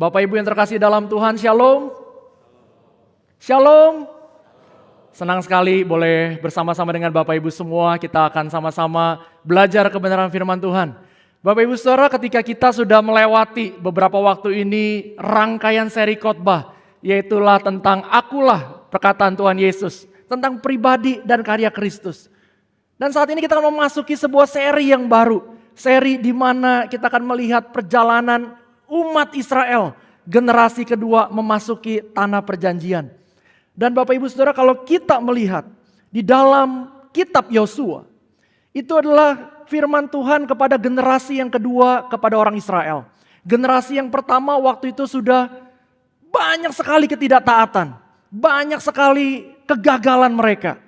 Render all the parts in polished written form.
Bapak Ibu yang terkasih dalam Tuhan, Shalom. Shalom. Senang sekali boleh bersama-sama dengan Bapak Ibu semua. Kita akan sama-sama belajar kebenaran firman Tuhan. Bapak Ibu saudara, ketika kita sudah melewati beberapa waktu ini rangkaian seri khotbah, yaitulah tentang akulah perkataan Tuhan Yesus, tentang pribadi dan karya Kristus. Dan saat ini kita akan memasuki sebuah seri yang baru, seri di mana kita akan melihat perjalanan umat Israel, generasi kedua memasuki tanah perjanjian. Dan Bapak Ibu Saudara, kalau kita melihat di dalam kitab Yosua, itu adalah firman Tuhan kepada generasi yang kedua kepada orang Israel. Generasi yang pertama waktu itu sudah banyak sekali ketidaktaatan, banyak sekali kegagalan mereka.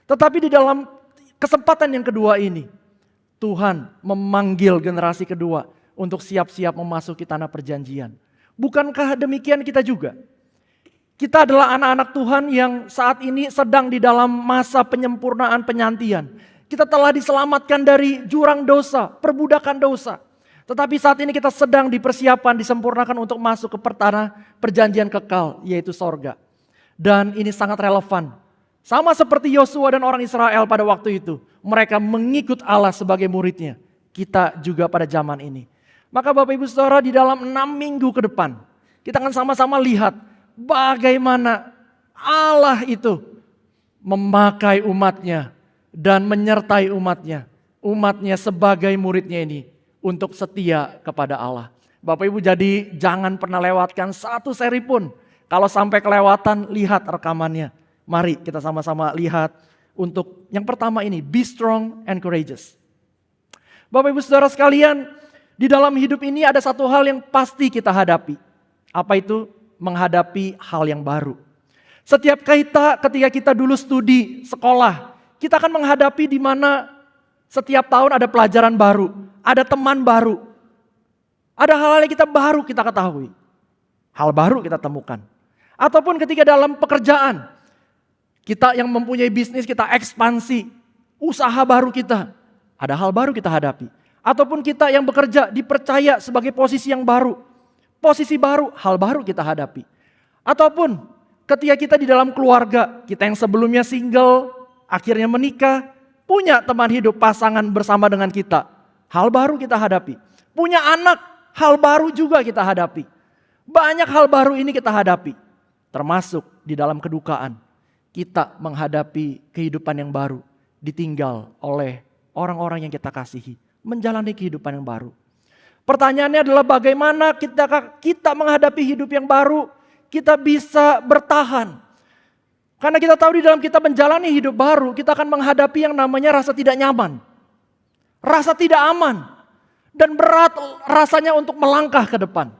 Tetapi di dalam kesempatan yang kedua ini, Tuhan memanggil generasi kedua untuk siap-siap memasuki tanah perjanjian. Bukankah demikian kita juga? Kita adalah anak-anak Tuhan yang saat ini sedang di dalam masa penyempurnaan penyantian. Kita telah diselamatkan dari jurang dosa, perbudakan dosa. Tetapi saat ini kita sedang dipersiapkan, disempurnakan untuk masuk ke tanah perjanjian kekal, yaitu sorga. Dan ini sangat relevan. Sama seperti Yosua dan orang Israel pada waktu itu. Mereka mengikut Allah sebagai muridnya. Kita juga pada zaman ini. Maka Bapak Ibu Saudara, di dalam 6 minggu ke depan, kita akan sama-sama lihat bagaimana Allah itu memakai umatnya dan menyertai umatnya. Umatnya sebagai muridnya ini untuk setia kepada Allah. Bapak Ibu, jadi jangan pernah lewatkan satu seri pun. Kalau sampai kelewatan, lihat rekamannya. Mari kita sama-sama lihat untuk yang pertama ini, be strong and courageous. Bapak Ibu Saudara sekalian, di dalam hidup ini ada satu hal yang pasti kita hadapi. Apa itu? Menghadapi hal yang baru. Setiap ketika kita dulu studi sekolah, kita akan menghadapi di mana setiap tahun ada pelajaran baru, ada teman baru, ada hal-hal yang baru kita ketahui, hal baru kita temukan. Ataupun ketika dalam pekerjaan, kita yang mempunyai bisnis, kita ekspansi, usaha baru kita, ada hal baru kita hadapi. Ataupun kita yang bekerja dipercaya sebagai posisi yang baru, posisi baru, hal baru kita hadapi. Ataupun ketika kita di dalam keluarga, kita yang sebelumnya single, akhirnya menikah, punya teman hidup, pasangan bersama dengan kita, hal baru kita hadapi. Punya anak, hal baru juga kita hadapi. Banyak hal baru ini kita hadapi. Termasuk di dalam kedukaan, kita menghadapi kehidupan yang baru, ditinggal oleh orang-orang yang kita kasihi, menjalani kehidupan yang baru. Pertanyaannya adalah bagaimana kita menghadapi hidup yang baru, kita bisa bertahan. Karena kita tahu di dalam kita menjalani hidup baru, kita akan menghadapi yang namanya rasa tidak nyaman, rasa tidak aman, dan berat rasanya untuk melangkah ke depan.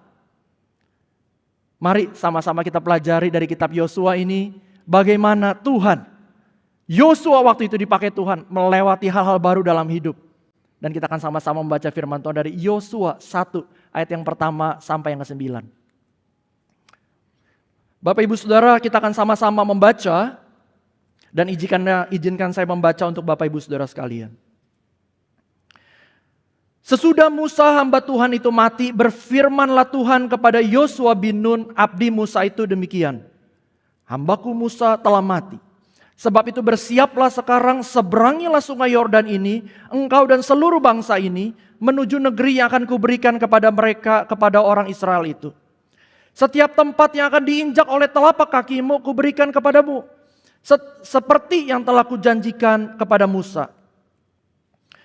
Mari sama-sama kita pelajari dari kitab Yosua ini, bagaimana Tuhan, Yosua waktu itu dipakai Tuhan melewati hal-hal baru dalam hidup. Dan kita akan sama-sama membaca firman Tuhan dari Yosua 1 ayat yang pertama sampai yang ke-9. Bapak Ibu Saudara, kita akan sama-sama membaca dan izinkan saya membaca untuk Bapak Ibu Saudara sekalian. Sesudah Musa hamba Tuhan itu mati, berfirmanlah Tuhan kepada Yosua bin Nun, abdi Musa itu demikian. Hambaku Musa telah mati. Sebab itu bersiaplah sekarang, seberangilah sungai Yordan ini, engkau dan seluruh bangsa ini, menuju negeri yang akan kuberikan kepada mereka, kepada orang Israel itu. Setiap tempat yang akan diinjak oleh telapak kakimu, kuberikan kepadamu. Seperti yang telah kujanjikan kepada Musa.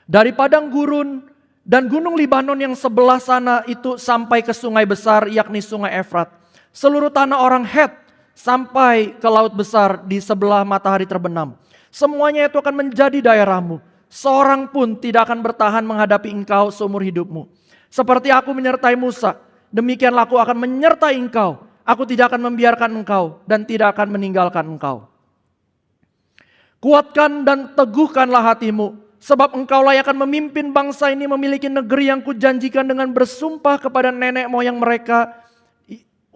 Dari padang gurun dan gunung Libanon yang sebelah sana itu sampai ke sungai besar, yakni sungai Efrat. Seluruh tanah orang Het, sampai ke laut besar di sebelah matahari terbenam. Semuanya itu akan menjadi daerahmu. Seorang pun tidak akan bertahan menghadapi engkau seumur hidupmu. Seperti aku menyertai Musa, demikianlah aku akan menyertai engkau. Aku tidak akan membiarkan engkau dan tidak akan meninggalkan engkau. Kuatkan dan teguhkanlah hatimu, sebab engkaulah yang akan memimpin bangsa ini memiliki negeri yang kujanjikan dengan bersumpah kepada nenek moyang mereka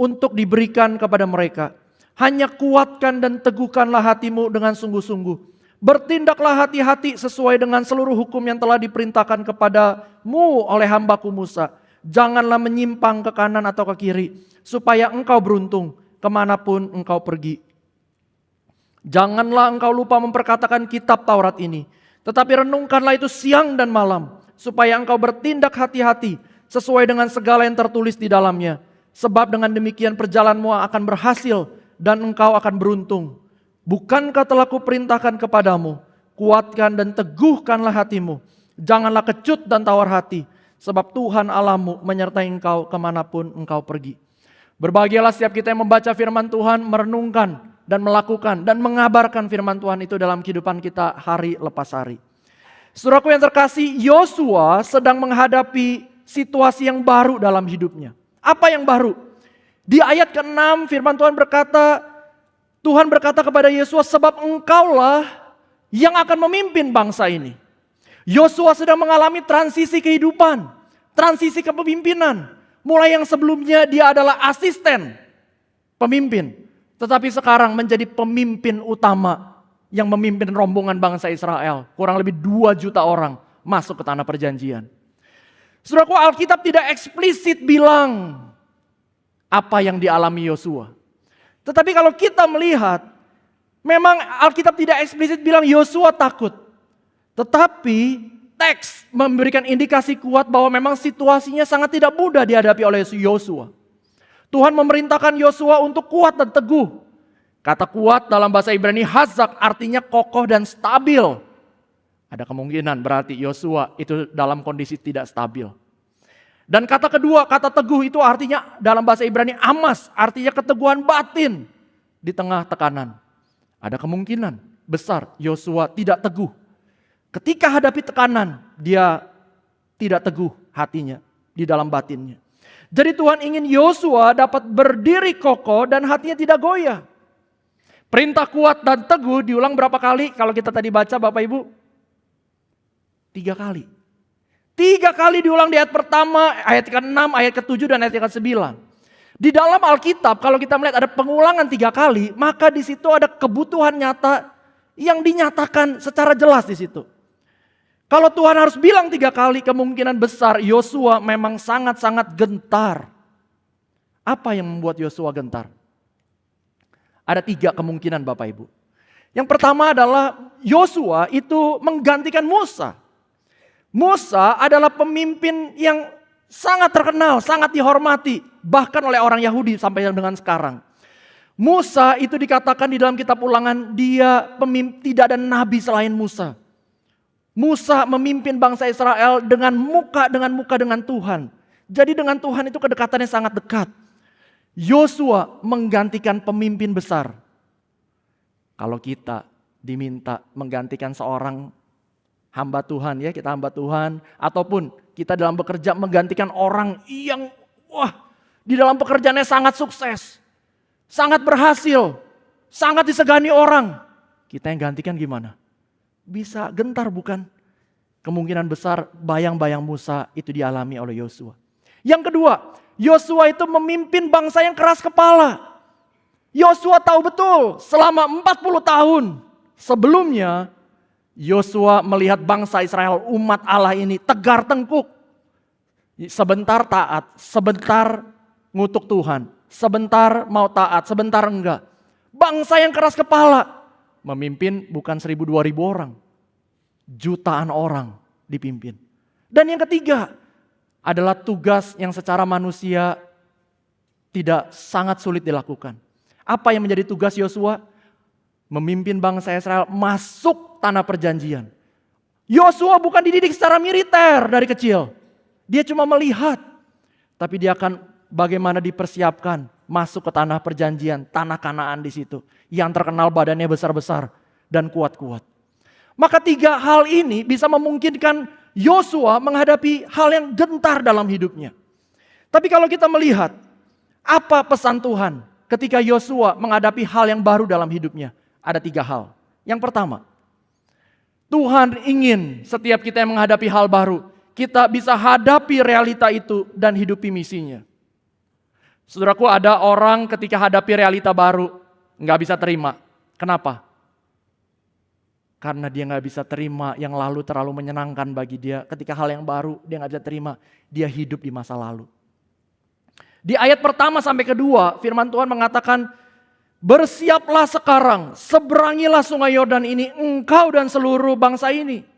untuk diberikan kepada mereka. Hanya kuatkan dan teguhkanlah hatimu dengan sungguh-sungguh. Bertindaklah hati-hati sesuai dengan seluruh hukum yang telah diperintahkan kepadamu oleh hambaku Musa. Janganlah menyimpang ke kanan atau ke kiri, supaya engkau beruntung kemanapun engkau pergi. Janganlah engkau lupa memperkatakan kitab Taurat ini, tetapi renungkanlah itu siang dan malam, supaya engkau bertindak hati-hati sesuai dengan segala yang tertulis di dalamnya. Sebab dengan demikian perjalananmu akan berhasil dan engkau akan beruntung. Bukankah telah kuperintahkan kepadamu, kuatkan dan teguhkanlah hatimu. Janganlah kecut dan tawar hati, sebab Tuhan Allahmu menyertai engkau kemanapun engkau pergi. Berbahagialah setiap kita yang membaca firman Tuhan, merenungkan dan melakukan dan mengabarkan firman Tuhan itu dalam kehidupan kita hari lepas hari. Saudaraku yang terkasih, Yosua sedang menghadapi situasi yang baru dalam hidupnya. Apa yang baru? Di ayat ke-6 firman Tuhan berkata kepada Yosua, sebab engkaulah yang akan memimpin bangsa ini. Yosua sedang mengalami transisi kehidupan, transisi kepemimpinan. Mulai yang sebelumnya dia adalah asisten pemimpin, tetapi sekarang menjadi pemimpin utama yang memimpin rombongan bangsa Israel. Kurang lebih 2 juta orang masuk ke tanah perjanjian. Saudaraku, Alkitab tidak eksplisit bilang apa yang dialami Yosua. Tetapi kalau kita melihat, memang Alkitab tidak eksplisit bilang Yosua takut. Tetapi teks memberikan indikasi kuat bahwa memang situasinya sangat tidak mudah dihadapi oleh Yosua. Tuhan memerintahkan Yosua untuk kuat dan teguh. Kata kuat dalam bahasa Ibrani hazak artinya kokoh dan stabil. Ada kemungkinan berarti Yosua itu dalam kondisi tidak stabil. Dan kata kedua, kata teguh itu artinya dalam bahasa Ibrani amas, artinya keteguhan batin di tengah tekanan. Ada kemungkinan besar Yosua tidak teguh. Ketika hadapi tekanan, dia tidak teguh hatinya di dalam batinnya. Jadi Tuhan ingin Yosua dapat berdiri kokoh dan hatinya tidak goyah. Perintah kuat dan teguh diulang berapa kali? Kalau kita tadi baca Bapak Ibu? 3 kali. 3 kali diulang di ayat pertama, ayat ke-6, ayat ke-7 dan ayat ke-9. Di dalam Alkitab kalau kita melihat ada pengulangan 3 kali, maka di situ ada kebutuhan nyata yang dinyatakan secara jelas di situ. Kalau Tuhan harus bilang 3 kali, kemungkinan besar Yosua memang sangat-sangat gentar. Apa yang membuat Yosua gentar? Ada 3 kemungkinan Bapak Ibu. Yang pertama adalah Yosua itu menggantikan Musa. Musa adalah pemimpin yang sangat terkenal, sangat dihormati. Bahkan oleh orang Yahudi sampai dengan sekarang. Musa itu dikatakan di dalam kitab Ulangan, dia tidak ada nabi selain Musa. Musa memimpin bangsa Israel dengan muka dengan Tuhan. Jadi dengan Tuhan itu kedekatannya sangat dekat. Yosua menggantikan pemimpin besar. Kalau kita diminta menggantikan seorang hamba Tuhan, ya kita hamba Tuhan, ataupun kita dalam bekerja menggantikan orang yang di dalam pekerjaannya sangat sukses, sangat berhasil, sangat disegani orang. Kita yang gantikan gimana? Bisa gentar bukan? Kemungkinan besar bayang-bayang Musa itu dialami oleh Yosua. Yang kedua, Yosua itu memimpin bangsa yang keras kepala. Yosua tahu betul selama 40 tahun sebelumnya Yosua melihat bangsa Israel, umat Allah ini tegar tengkuk. Sebentar taat, sebentar ngutuk Tuhan, sebentar mau taat, sebentar enggak. Bangsa yang keras kepala. Memimpin bukan 1.000-2.000 orang. Jutaan orang dipimpin. Dan yang ketiga adalah tugas yang secara manusia tidak sangat sulit dilakukan. Apa yang menjadi tugas Yosua? Memimpin bangsa Israel masuk tanah perjanjian. Yosua bukan dididik secara militer dari kecil. Dia cuma melihat. Tapi dia akan bagaimana dipersiapkan masuk ke tanah perjanjian, tanah Kanaan di situ. Yang terkenal badannya besar-besar dan kuat-kuat. Maka 3 hal ini bisa memungkinkan Yosua menghadapi hal yang gentar dalam hidupnya. Tapi kalau kita melihat apa pesan Tuhan ketika Yosua menghadapi hal yang baru dalam hidupnya, ada 3 hal. Yang pertama, Tuhan ingin setiap kita yang menghadapi hal baru, kita bisa hadapi realita itu dan hidupi misinya. Saudaraku, ada orang ketika hadapi realita baru, nggak bisa terima. Kenapa? Karena dia gak bisa terima yang lalu terlalu menyenangkan bagi dia. Ketika hal yang baru dia gak bisa terima, dia hidup di masa lalu. Di ayat pertama sampai kedua, firman Tuhan mengatakan, bersiaplah sekarang, seberangilah sungai Yordan ini, engkau dan seluruh bangsa ini.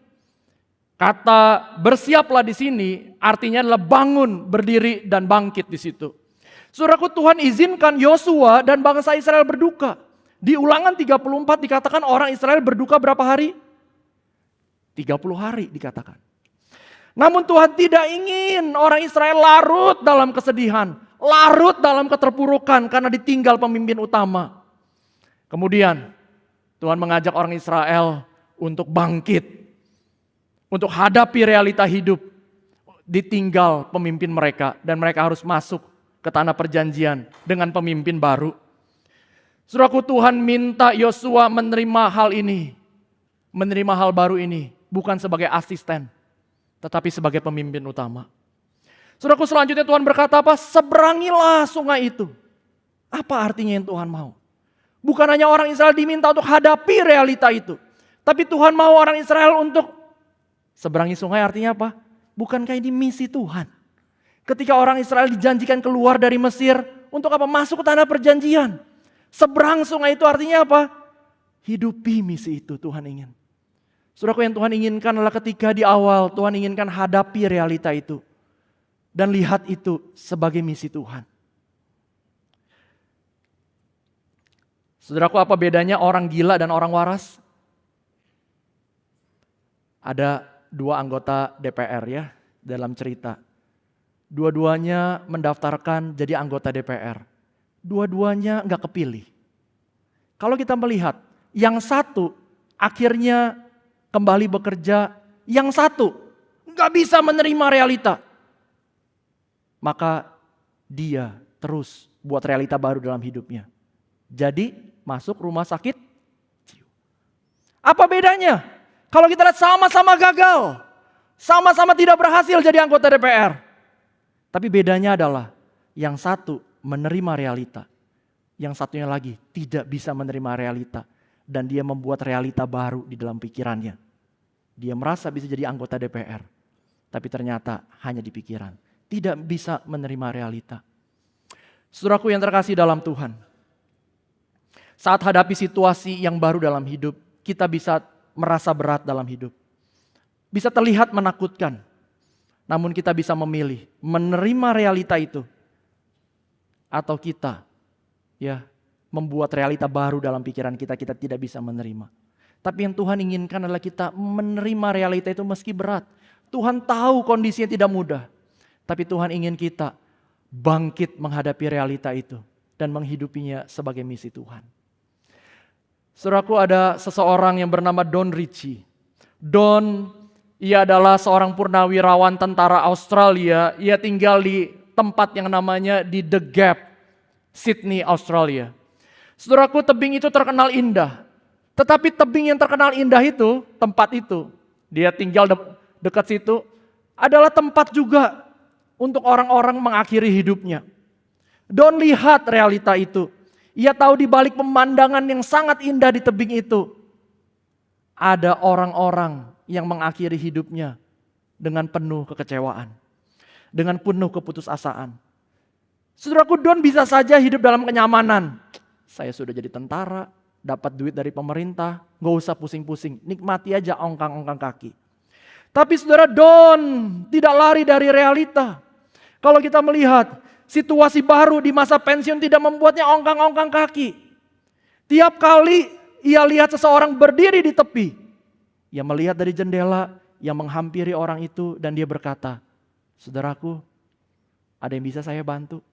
Kata bersiaplah di sini artinya adalah bangun, berdiri dan bangkit di situ. Saudaraku, Tuhan izinkan Yosua dan bangsa Israel berduka. Di Ulangan 34 dikatakan orang Israel berduka berapa hari? 30 hari dikatakan. Namun Tuhan tidak ingin orang Israel larut dalam kesedihan, larut dalam keterpurukan karena ditinggal pemimpin utama. Kemudian Tuhan mengajak orang Israel untuk bangkit, untuk hadapi realita hidup, ditinggal pemimpin mereka dan mereka harus masuk ke tanah perjanjian dengan pemimpin baru. Saudaraku, Tuhan minta Yosua menerima hal ini, menerima hal baru ini, bukan sebagai asisten, tetapi sebagai pemimpin utama. Saudaraku, selanjutnya Tuhan berkata apa? Seberangilah sungai itu. Apa artinya yang Tuhan mau? Bukan hanya orang Israel diminta untuk hadapi realita itu, tapi Tuhan mau orang Israel untuk seberangi sungai. Artinya apa? Bukankah ini misi Tuhan? Ketika orang Israel dijanjikan keluar dari Mesir, untuk apa? Masuk ke tanah perjanjian. Seberang sungai itu artinya apa? Hidupi misi itu Tuhan ingin. Saudaraku, yang Tuhan inginkan adalah ketika di awal Tuhan inginkan hadapi realita itu. Dan lihat itu sebagai misi Tuhan. Saudaraku, apa bedanya orang gila dan orang waras? Ada dua anggota DPR ya dalam cerita. Dua-duanya mendaftarkan jadi anggota DPR. Dua-duanya gak kepilih. Kalau kita melihat, yang satu akhirnya kembali bekerja, yang satu gak bisa menerima realita. Maka dia terus buat realita baru dalam hidupnya. Jadi masuk rumah sakit jiwa. Apa bedanya? Kalau kita lihat sama-sama gagal, sama-sama tidak berhasil jadi anggota DPR. Tapi bedanya adalah yang satu menerima realita, yang satunya lagi tidak bisa menerima realita. Dan dia membuat realita baru di dalam pikirannya. Dia merasa bisa jadi anggota DPR, tapi ternyata hanya di pikiran. Tidak bisa menerima realita. Saudaraku yang terkasih dalam Tuhan, saat hadapi situasi yang baru dalam hidup, kita bisa merasa berat dalam hidup. Bisa terlihat menakutkan. Namun kita bisa memilih menerima realita itu. Atau kita membuat realita baru dalam pikiran kita, kita tidak bisa menerima. Tapi yang Tuhan inginkan adalah kita menerima realita itu meski berat. Tuhan tahu kondisinya tidak mudah. Tapi Tuhan ingin kita bangkit menghadapi realita itu. Dan menghidupinya sebagai misi Tuhan. Saudaraku, ada seseorang yang bernama Don Ritchie. Don, ia adalah seorang purnawirawan tentara Australia. Ia tinggal di tempat yang namanya di The Gap, Sydney, Australia. Saudaraku, tebing itu terkenal indah. Tetapi tebing yang terkenal indah itu, tempat itu, dia tinggal dekat situ, adalah tempat juga untuk orang-orang mengakhiri hidupnya. Don lihat realita itu. Ia tahu di balik pemandangan yang sangat indah di tebing itu, ada orang-orang yang mengakhiri hidupnya dengan penuh kekecewaan. Dengan penuh keputusasaan. Saudaraku, Don bisa saja hidup dalam kenyamanan. Saya sudah jadi tentara, dapat duit dari pemerintah, gak usah pusing-pusing, nikmati aja ongkang-ongkang kaki. Tapi saudara, Don tidak lari dari realita. Kalau kita melihat situasi baru di masa pensiun tidak membuatnya ongkang-ongkang kaki. Tiap kali ia lihat seseorang berdiri di tepi, ia melihat dari jendela yang menghampiri orang itu dan dia berkata, saudaraku, ada yang bisa saya bantu?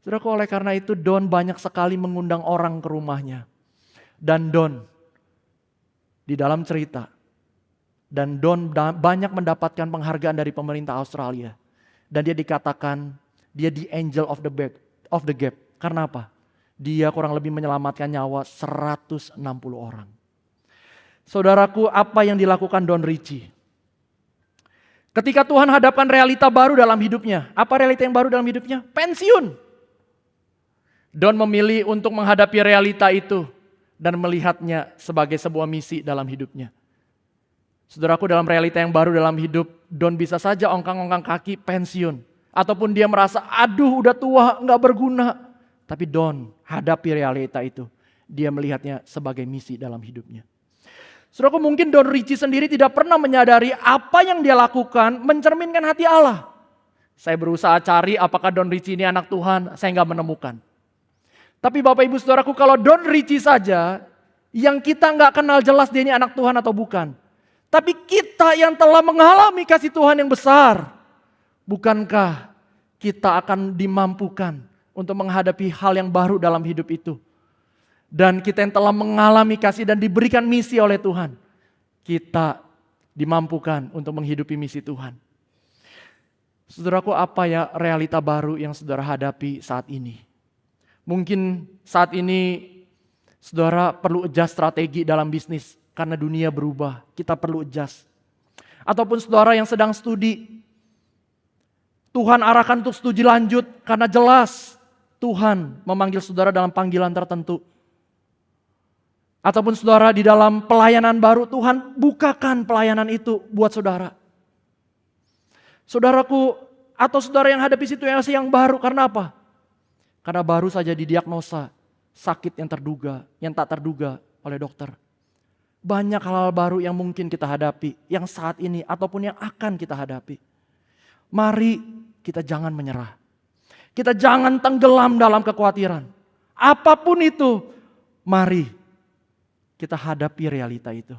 Saudaraku, oleh karena itu Don banyak sekali mengundang orang ke rumahnya. Dan Don di dalam cerita, dan Don banyak mendapatkan penghargaan dari pemerintah Australia. Dan dia dikatakan, dia the angel of the gap. Karena apa? Dia kurang lebih menyelamatkan nyawa 160 orang. Saudaraku, apa yang dilakukan Don Ritchie? Ketika Tuhan hadapkan realita baru dalam hidupnya. Apa realita yang baru dalam hidupnya? Pensiun. Don memilih untuk menghadapi realita itu dan melihatnya sebagai sebuah misi dalam hidupnya. Saudaraku, dalam realita yang baru dalam hidup, Don bisa saja ongkang-ongkang kaki pensiun. Ataupun dia merasa, aduh udah tua, gak berguna. Tapi Don hadapi realita itu. Dia melihatnya sebagai misi dalam hidupnya. Saudaraku, mungkin Don Richie sendiri tidak pernah menyadari apa yang dia lakukan mencerminkan hati Allah. Saya berusaha cari apakah Don Richie ini anak Tuhan, saya gak menemukan. Tapi Bapak Ibu Saudaraku, kalau Don Richie saja, yang kita gak kenal jelas dia ini anak Tuhan atau bukan. Tapi kita yang telah mengalami kasih Tuhan yang besar, bukankah kita akan dimampukan untuk menghadapi hal yang baru dalam hidup itu? Dan kita yang telah mengalami kasih dan diberikan misi oleh Tuhan, kita dimampukan untuk menghidupi misi Tuhan. Saudaraku, apa ya realita baru yang saudara hadapi saat ini? Mungkin saat ini saudara perlu adjust strategi dalam bisnis karena dunia berubah, kita perlu adjust. Ataupun saudara yang sedang studi, Tuhan arahkan untuk studi lanjut karena jelas Tuhan memanggil saudara dalam panggilan tertentu. Ataupun saudara di dalam pelayanan baru, Tuhan bukakan pelayanan itu buat saudara. Saudaraku, atau saudara yang hadapi situasi yang baru, karena apa? Karena baru saja didiagnosa sakit yang terduga, yang tak terduga oleh dokter. Banyak hal-hal baru yang mungkin kita hadapi, yang saat ini ataupun yang akan kita hadapi. Mari kita jangan menyerah. Kita jangan tenggelam dalam kekhawatiran. Apapun itu, mari kita hadapi realita itu.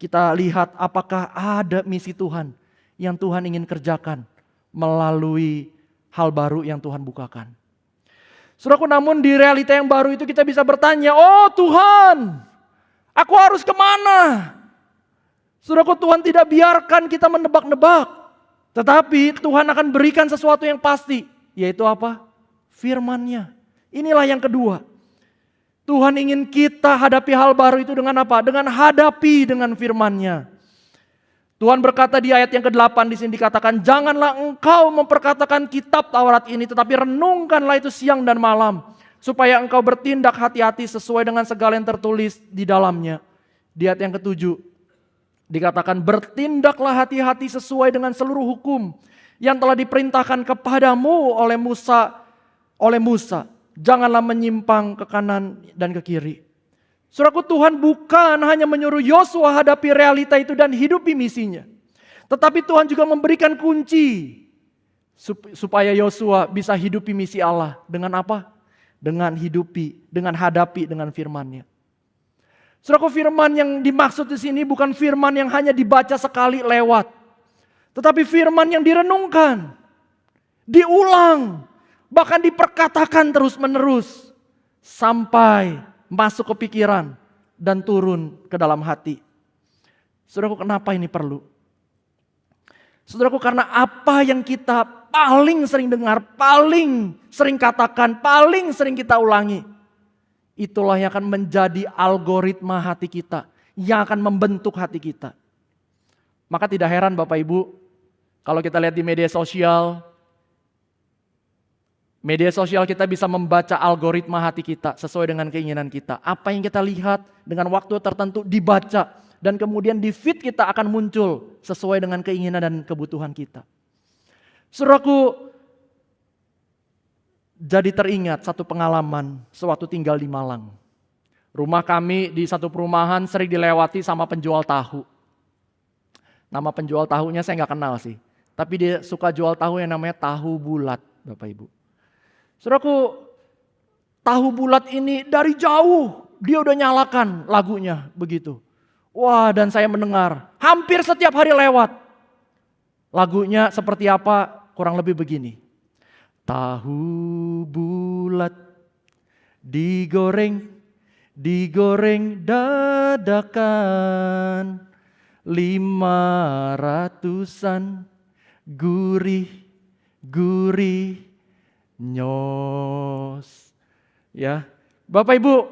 Kita lihat apakah ada misi Tuhan yang Tuhan ingin kerjakan melalui hal baru yang Tuhan bukakan. Saudaraku, namun di realita yang baru itu kita bisa bertanya, oh Tuhan, aku harus kemana? Saudaraku, Tuhan tidak biarkan kita menebak-nebak. Tetapi Tuhan akan berikan sesuatu yang pasti. Yaitu apa? Firman-Nya. Inilah yang kedua. Tuhan ingin kita hadapi hal baru itu dengan apa? Dengan hadapi dengan firman-Nya. Tuhan berkata di ayat yang ke-8 di sini dikatakan, janganlah engkau memperkatakan kitab Taurat ini, tetapi renungkanlah itu siang dan malam, supaya engkau bertindak hati-hati sesuai dengan segala yang tertulis di dalamnya. Di ayat yang ke-7 dikatakan, bertindaklah hati-hati sesuai dengan seluruh hukum yang telah diperintahkan kepadamu oleh Musa. Janganlah menyimpang ke kanan dan ke kiri. Saudaraku, Tuhan bukan hanya menyuruh Yosua hadapi realita itu dan hidupi misinya. Tetapi Tuhan juga memberikan kunci supaya Yosua bisa hidupi misi Allah. Dengan apa? Dengan hadapi dengan firman-Nya. Saudaraku, firman yang dimaksud di sini bukan firman yang hanya dibaca sekali lewat. Tetapi firman yang direnungkan, diulang, bahkan diperkatakan terus-menerus sampai masuk ke pikiran dan turun ke dalam hati. Saudaraku, kenapa ini perlu? Saudaraku, karena apa yang kita paling sering dengar, paling sering katakan, paling sering kita ulangi, itulah yang akan menjadi algoritma hati kita, yang akan membentuk hati kita. Maka tidak heran Bapak Ibu, kalau kita lihat di media sosial kita bisa membaca algoritma hati kita sesuai dengan keinginan kita. Apa yang kita lihat dengan waktu tertentu dibaca dan kemudian di feed kita akan muncul sesuai dengan keinginan dan kebutuhan kita. Saudaraku, jadi teringat satu pengalaman sewaktu tinggal di Malang. Rumah kami di satu perumahan sering dilewati sama penjual tahu. Nama penjual tahunya saya nggak kenal sih. Tapi dia suka jual tahu yang namanya tahu bulat, Bapak Ibu. Saudaraku, tahu bulat ini dari jauh dia udah nyalakan lagunya begitu. Wah, dan saya mendengar hampir setiap hari lewat. Lagunya seperti apa? Kurang lebih begini. Tahu bulat digoreng dadakan 500-an gurih nyos. Ya, Bapak Ibu,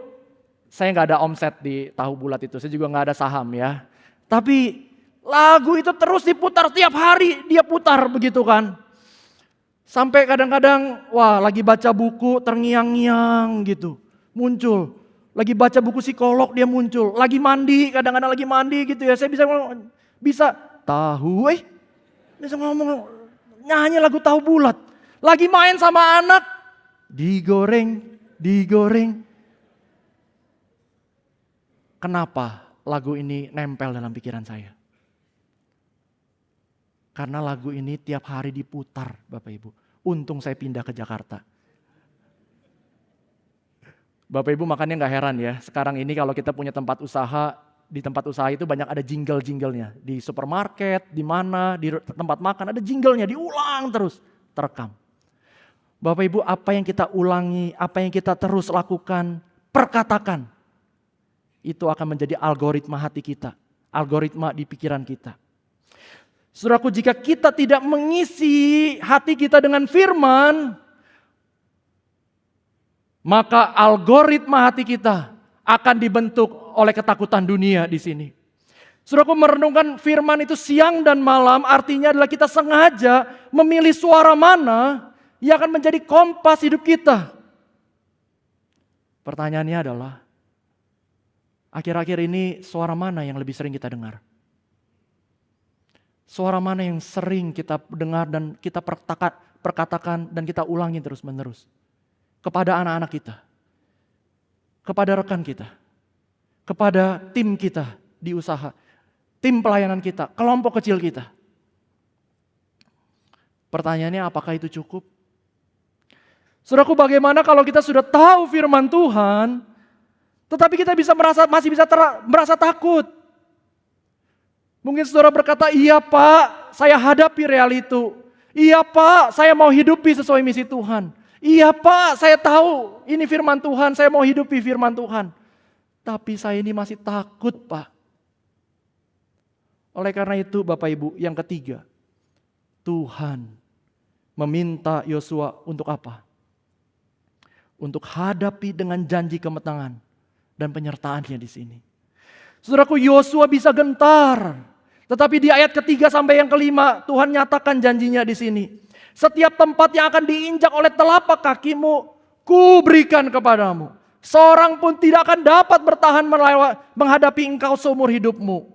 saya nggak ada omset di tahu bulat itu, saya juga nggak ada saham ya. Tapi lagu itu terus diputar tiap hari, dia putar begitu kan. Sampai kadang-kadang, wah lagi baca buku terngiang-ngiang gitu, muncul Lagi baca buku psikolog dia muncul. Lagi mandi, kadang-kadang lagi mandi gitu ya. Saya bisa tahu, bisa ngomong, nyanyi lagu tahu bulat. Lagi main sama anak, digoreng. Kenapa lagu ini nempel dalam pikiran saya? Karena lagu ini tiap hari diputar, Bapak Ibu. Untung saya pindah ke Jakarta. Bapak Ibu makanya gak heran ya, sekarang ini kalau kita punya tempat usaha, di tempat usaha itu banyak ada jingle-jinglenya. Di supermarket, di mana, di tempat makan ada jinglenya, diulang terus, terekam. Bapak Ibu, apa yang kita ulangi, apa yang kita terus lakukan, perkatakan, itu akan menjadi algoritma hati kita, algoritma di pikiran kita. Saudaraku, jika kita tidak mengisi hati kita dengan firman, maka algoritma hati kita akan dibentuk oleh ketakutan dunia di sini. Saudaraku, merenungkan firman itu siang dan malam, artinya adalah kita sengaja memilih suara mana yang akan menjadi kompas hidup kita. Pertanyaannya adalah, akhir-akhir ini suara mana yang lebih sering kita dengar? Suara mana yang sering kita dengar dan kita perkatakan dan kita ulangi terus-menerus? Kepada anak-anak kita, kepada rekan kita, kepada tim kita di usaha, tim pelayanan kita, kelompok kecil kita. Pertanyaannya, apakah itu cukup? Saudaraku, bagaimana kalau kita sudah tahu firman Tuhan, tetapi kita masih bisa merasa takut? Mungkin saudara berkata, iya Pak, saya hadapi realita. Iya Pak, saya mau hidupi sesuai misi Tuhan. Iya Pak, saya tahu ini firman Tuhan, saya mau hidupi firman Tuhan. Tapi saya ini masih takut Pak. Oleh karena itu Bapak Ibu, yang ketiga, Tuhan meminta Yosua untuk apa? Untuk hadapi dengan janji kemenangan dan penyertaannya di sini. Saudaraku, Yosua bisa gentar. Tetapi di ayat ketiga sampai yang kelima, Tuhan nyatakan janjinya di sini. Setiap tempat yang akan diinjak oleh telapak kakimu, ku berikan kepadamu. Seorang pun tidak akan dapat bertahan menghadapi engkau seumur hidupmu.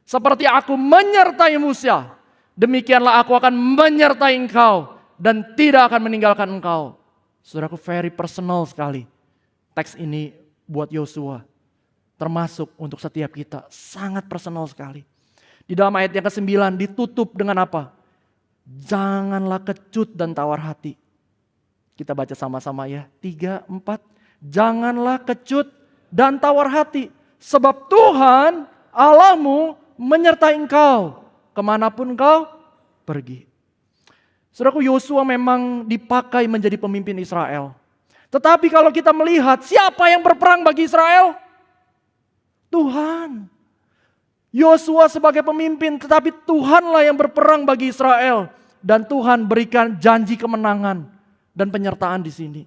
Seperti aku menyertai Musa, demikianlah aku akan menyertai engkau dan tidak akan meninggalkan engkau. Saudaraku, very personal sekali teks ini buat Yosua. Termasuk untuk setiap kita, sangat personal sekali. Di dalam ayat yang ke-9 ditutup dengan apa? Janganlah kecut dan tawar hati. Kita baca sama-sama ya. 3, 4. Janganlah kecut dan tawar hati. Sebab Tuhan Allahmu menyertai engkau kemanapun engkau pergi. Saudaraku, Yosua memang dipakai menjadi pemimpin Israel. Tetapi kalau kita melihat siapa yang berperang bagi Israel? Tuhan. Yosua sebagai pemimpin, tetapi Tuhanlah yang berperang bagi Israel. Dan Tuhan berikan janji kemenangan dan penyertaan di sini.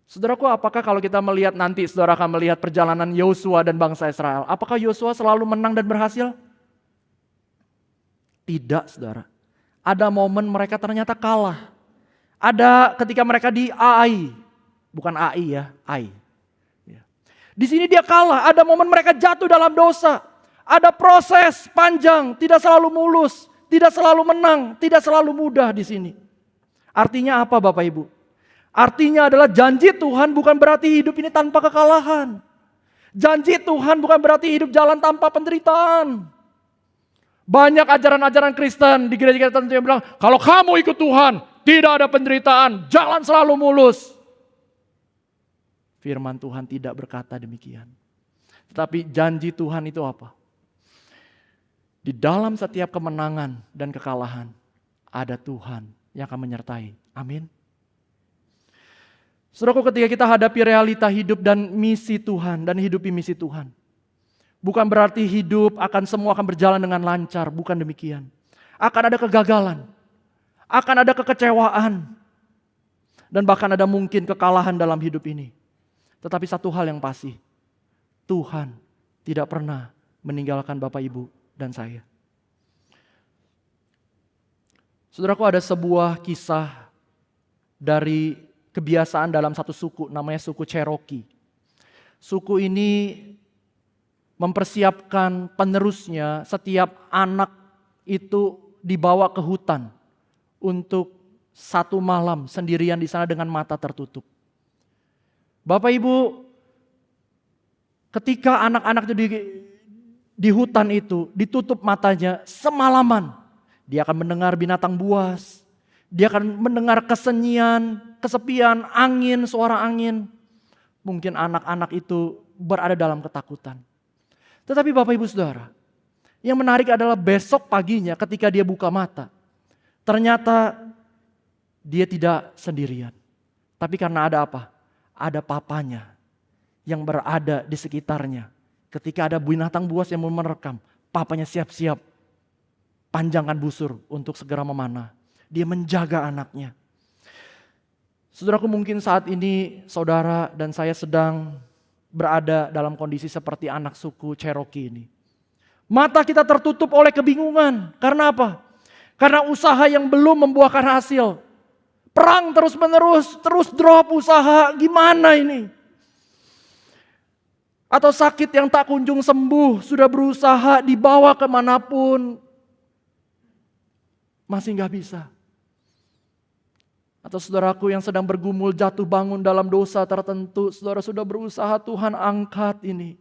Saudaraku, apakah kalau kita melihat nanti, saudara akan melihat perjalanan Yosua dan bangsa Israel, apakah Yosua selalu menang dan berhasil? Tidak, saudara. Ada momen mereka ternyata kalah. Ada ketika mereka di Ai, bukan Ai ya, Ai. Di sini dia kalah, ada momen mereka jatuh dalam dosa. Ada proses panjang, tidak selalu mulus, tidak selalu menang, tidak selalu mudah di sini. Artinya apa Bapak Ibu? Artinya adalah janji Tuhan bukan berarti hidup ini tanpa kekalahan. Janji Tuhan bukan berarti hidup jalan tanpa penderitaan. Banyak ajaran-ajaran Kristen di gereja-gereja tertentu yang bilang, kalau kamu ikut Tuhan, tidak ada penderitaan, jalan selalu mulus. Firman Tuhan tidak berkata demikian. Tetapi janji Tuhan itu apa? Di dalam setiap kemenangan dan kekalahan, ada Tuhan yang akan menyertai. Amin. Saudaraku, ketika kita hadapi realita hidup dan misi Tuhan, dan hidupi misi Tuhan, bukan berarti hidup semua akan berjalan dengan lancar, bukan demikian. Akan ada kegagalan, akan ada kekecewaan, dan bahkan ada mungkin kekalahan dalam hidup ini. Tetapi satu hal yang pasti, Tuhan tidak pernah meninggalkan Bapak, Ibu, dan saya. Saudaraku, ada sebuah kisah dari kebiasaan dalam satu suku, namanya suku Cherokee. suku ini mempersiapkan penerusnya. Setiap anak itu dibawa ke hutan untuk 1 malam sendirian di sana dengan mata tertutup. Bapak Ibu, ketika anak-anak itu di hutan itu ditutup matanya semalaman, dia akan mendengar binatang buas, dia akan mendengar kesunyian, kesepian, angin, suara angin. Mungkin anak-anak itu berada dalam ketakutan. Tetapi Bapak Ibu Saudara, yang menarik adalah besok paginya ketika dia buka mata, ternyata dia tidak sendirian. Tapi karena ada apa? Ada papanya yang berada di sekitarnya. Ketika ada binatang buas yang mau menerkam, papanya siap-siap panjangkan busur untuk segera memanah. Dia menjaga anaknya. Saudaraku, mungkin saat ini saudara dan saya sedang berada dalam kondisi seperti anak suku Cherokee ini. Mata kita tertutup oleh kebingungan. Karena apa? Karena usaha yang belum membuahkan hasil. Perang terus menerus, terus drop usaha, gimana ini? Atau sakit yang tak kunjung sembuh, sudah berusaha dibawa kemanapun, masih gak bisa. Atau saudaraku yang sedang bergumul jatuh bangun dalam dosa tertentu, saudara sudah berusaha, Tuhan angkat ini.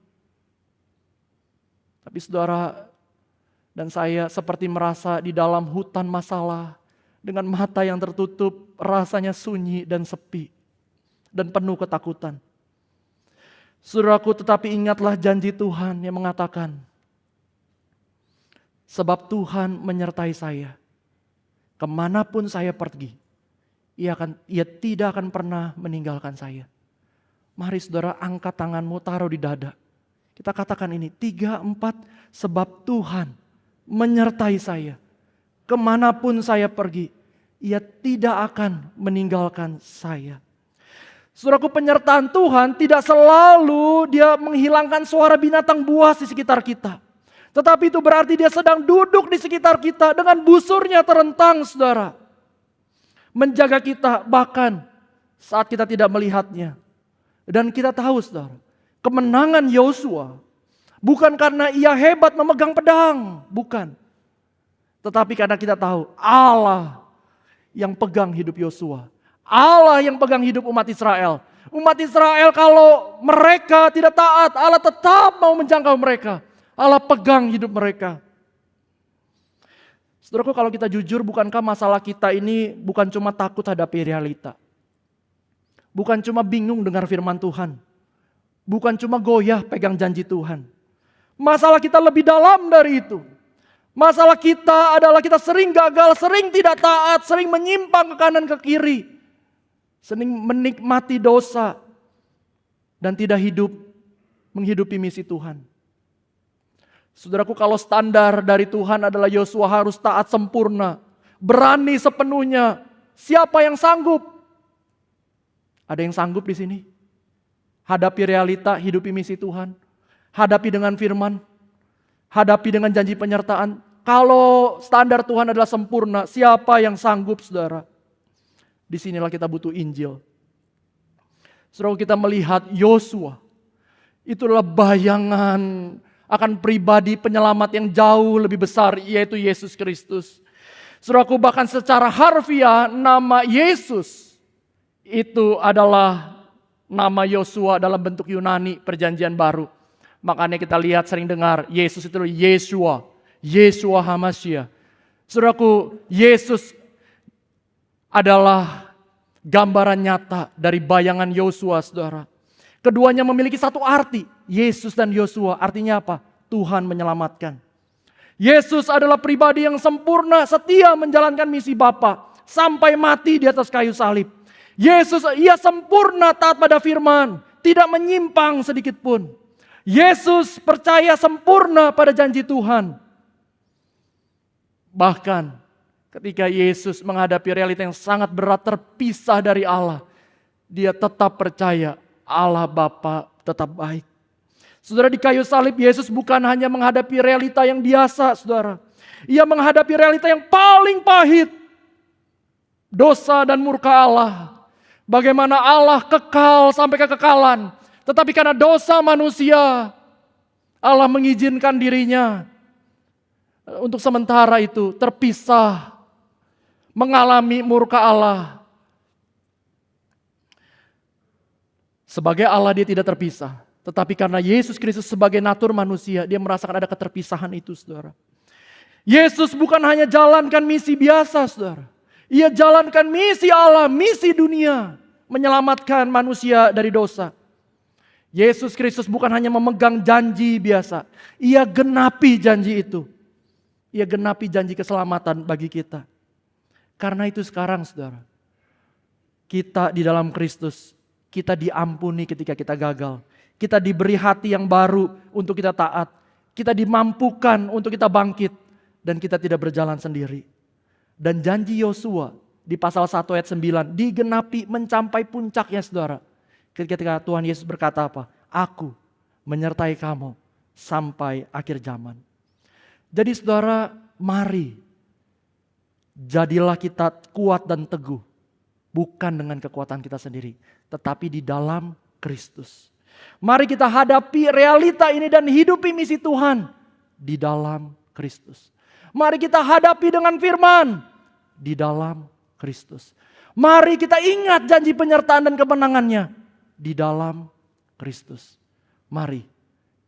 Tapi saudara dan saya seperti merasa di dalam hutan masalah, dengan mata yang tertutup, rasanya sunyi dan sepi, dan penuh ketakutan. Saudaraku, tetapi ingatlah janji Tuhan yang mengatakan, sebab Tuhan menyertai saya, kemanapun saya pergi, Ia tidak akan pernah meninggalkan saya. Mari saudara angkat tanganmu, taruh di dada. Kita katakan ini, 3, 4, sebab Tuhan menyertai saya. Kemanapun saya pergi, Ia tidak akan meninggalkan saya. Saudaraku, penyertaan Tuhan tidak selalu Dia menghilangkan suara binatang buas di sekitar kita. Tetapi itu berarti Dia sedang duduk di sekitar kita dengan busurnya terentang, saudara. Menjaga kita bahkan saat kita tidak melihatnya. Dan kita tahu, saudara, kemenangan Yosua bukan karena ia hebat memegang pedang, bukan. Tetapi karena kita tahu Allah yang pegang hidup Yosua. Allah yang pegang hidup umat Israel. Umat Israel kalau mereka tidak taat, Allah tetap mau menjangkau mereka. Allah pegang hidup mereka. Saudaraku, kalau kita jujur, bukankah masalah kita ini bukan cuma takut hadapi realita? Bukan cuma bingung dengar firman Tuhan. Bukan cuma goyah pegang janji Tuhan. Masalah kita lebih dalam dari itu. Masalah kita adalah kita sering gagal, sering tidak taat, sering menyimpang ke kanan ke kiri. Sering menikmati dosa dan tidak menghidupi misi Tuhan. Saudaraku, kalau standar dari Tuhan adalah Yosua harus taat sempurna, berani sepenuhnya, siapa yang sanggup? Ada yang sanggup di sini? Hadapi realita, hidupi misi Tuhan. Hadapi dengan firman, hadapi dengan janji penyertaan. Kalau standar Tuhan adalah sempurna, siapa yang sanggup, saudara? Disinilah kita butuh Injil. Saudara, kita melihat Yosua, itulah bayangan akan pribadi penyelamat yang jauh lebih besar, yaitu Yesus Kristus. Saudaraku, bahkan secara harfiah nama Yesus itu adalah nama Yosua dalam bentuk Yunani perjanjian baru. Makanya kita lihat sering dengar Yesus itu Yeshua, Yeshua HaMashiach. Saudaraku, Yesus adalah gambaran nyata dari bayangan Yosua, saudara. Keduanya memiliki satu arti, Yesus dan Yosua. Artinya apa? Tuhan menyelamatkan. Yesus adalah pribadi yang sempurna, setia menjalankan misi Bapa sampai mati di atas kayu salib. Yesus, ia sempurna taat pada firman, tidak menyimpang sedikit pun. Yesus percaya sempurna pada janji Tuhan. Bahkan ketika Yesus menghadapi realita yang sangat berat, terpisah dari Allah, dia tetap percaya Allah Bapa tetap baik. Saudara, di kayu salib Yesus bukan hanya menghadapi realita yang biasa, saudara. Ia menghadapi realita yang paling pahit. Dosa dan murka Allah. Bagaimana Allah kekal sampai kekekalan. Tetapi karena dosa manusia, Allah mengizinkan dirinya untuk sementara itu terpisah, mengalami murka Allah. Sebagai Allah dia tidak terpisah. Tetapi karena Yesus Kristus sebagai natur manusia, dia merasakan ada keterpisahan itu, saudara. Yesus bukan hanya jalankan misi biasa, saudara. Ia jalankan misi Allah, misi dunia. Menyelamatkan manusia dari dosa. Yesus Kristus bukan hanya memegang janji biasa. Ia genapi janji itu. Ia genapi janji keselamatan bagi kita. Karena itu sekarang, saudara, kita di dalam Kristus, kita diampuni ketika kita gagal. Kita diberi hati yang baru untuk kita taat. Kita dimampukan untuk kita bangkit. Dan kita tidak berjalan sendiri. Dan janji Yosua di pasal 1 ayat 9 digenapi mencampai puncaknya, saudara. Ketika Tuhan Yesus berkata apa? Aku menyertai kamu sampai akhir zaman. Jadi saudara, mari jadilah kita kuat dan teguh. Bukan dengan kekuatan kita sendiri, tetapi di dalam Kristus. Mari kita hadapi realita ini dan hidupi misi Tuhan di dalam Kristus. Mari kita hadapi dengan firman di dalam Kristus. Mari kita ingat janji penyertaan dan kemenangannya di dalam Kristus. Mari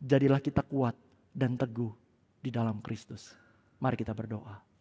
jadilah kita kuat dan teguh di dalam Kristus. Mari kita berdoa.